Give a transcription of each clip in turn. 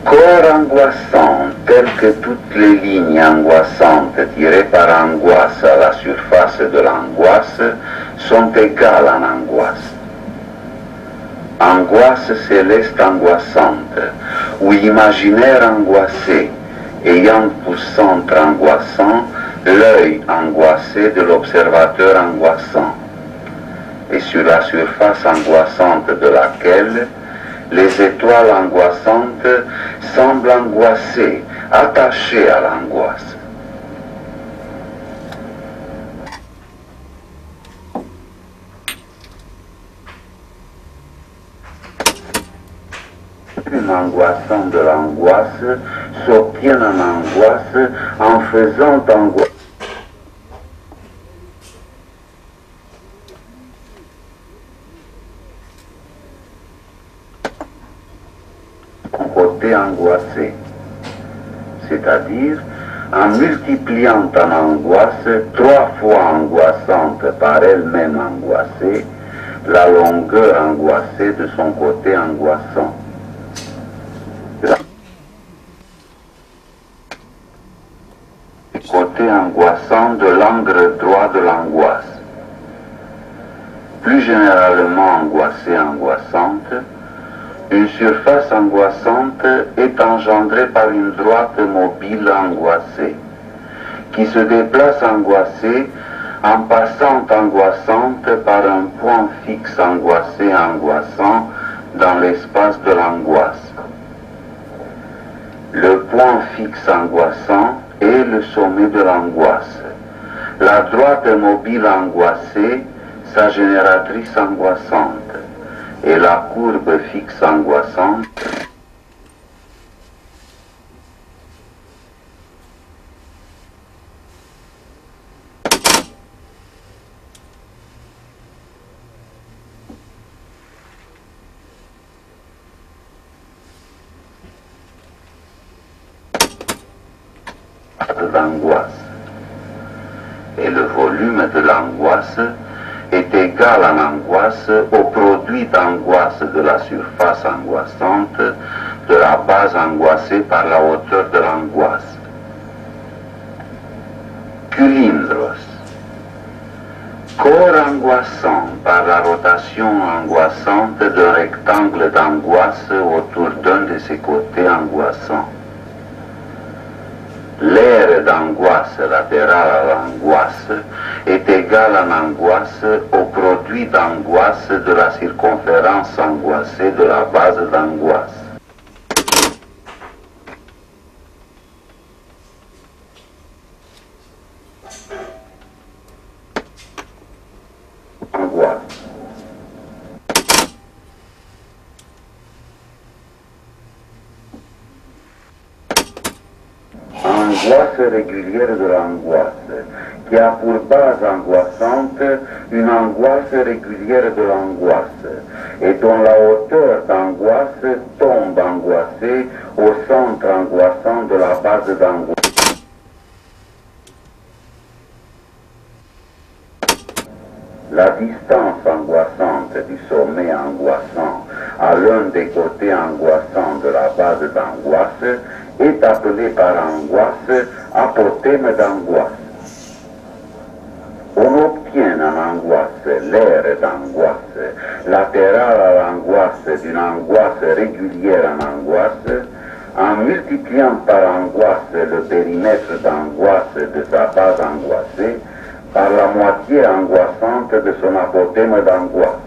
Corps angoissant, tel que toutes les lignes angoissantes tirées par angoisse à la surface de l'angoisse sont égales en angoisse. Angoisse céleste angoissante, ou imaginaire angoissé, ayant pour centre angoissant l'œil angoissé de l'observateur angoissant, et sur la surface angoissante de laquelle les étoiles angoissantes semblent angoissées, attachées à l'angoisse. Une angoissant de l'angoisse s'obtient en angoisse en faisant angoisse. Côté angoissé, c'est-à-dire en multipliant en angoisse 3 fois angoissante par elle-même angoissée, la longueur angoissée de son côté angoissant. Côté angoissant de l'angle droit de l'angoisse. Plus généralement angoissée, angoissante, une surface angoissante est engendrée par une droite mobile angoissée, qui se déplace angoissée en passant angoissante par un point fixe angoissé angoissant dans l'espace de l'angoisse. Le point fixe angoissant est le sommet de l'angoisse. La droite mobile angoissée, sa génératrice angoissante, et la courbe fixe angoissante de l'angoisse. Et le volume de l'angoisse est égal en angoisse au produit d'angoisse de la surface angoissante de la base angoissée par la hauteur de l'angoisse. Culindros. Corps angoissant par la rotation angoissante d'un rectangle d'angoisse autour d'un de ses côtés angoissants. L'aire d'angoisse latérale à l'angoisse est égale en angoisse au produit d'angoisse de la circonférence angoissée de la base d'angoisse. Angoisse. Angoisse régulière de l'angoisse, qui a pour base angoissante une angoisse régulière de l'angoisse, et dont la hauteur d'angoisse tombe angoissée au centre angoissant de la base d'angoisse. La distance angoissante du sommet angoissant à l'un des côtés angoissants de la base d'angoisse est appelée par angoisse apothème d'angoisse. On obtient en angoisse l'aire d'angoisse latérale à l'angoisse d'une angoisse régulière en angoisse en multipliant par angoisse le périmètre d'angoisse de sa base angoissée par la moitié angoissante de son apothème d'angoisse.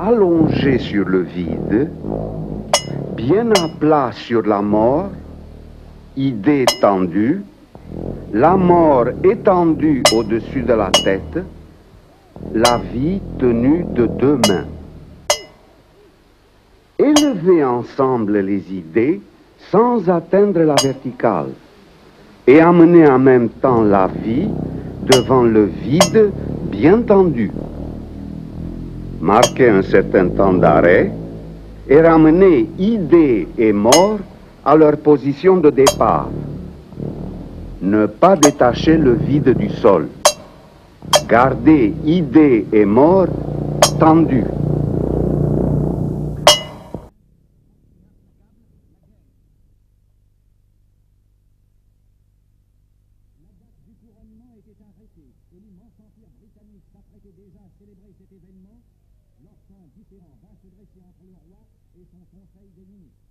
allongé sur le vide, bien à plat sur la mort, idée tendue, la mort étendue au-dessus de la tête, la vie tenue de deux mains. Élever ensemble les idées sans atteindre la verticale et amener en même temps la vie devant le vide bien tendu. Marquer un certain temps d'arrêt et ramener idées et mort à leur position de départ. Ne pas détacher le vide du sol. Garder idées et mort tendues. Et l'immense empire britannique s'apprêtait déjà à célébrer cet événement lorsqu'un différend vint se dresser entre le roi et son conseil des ministres.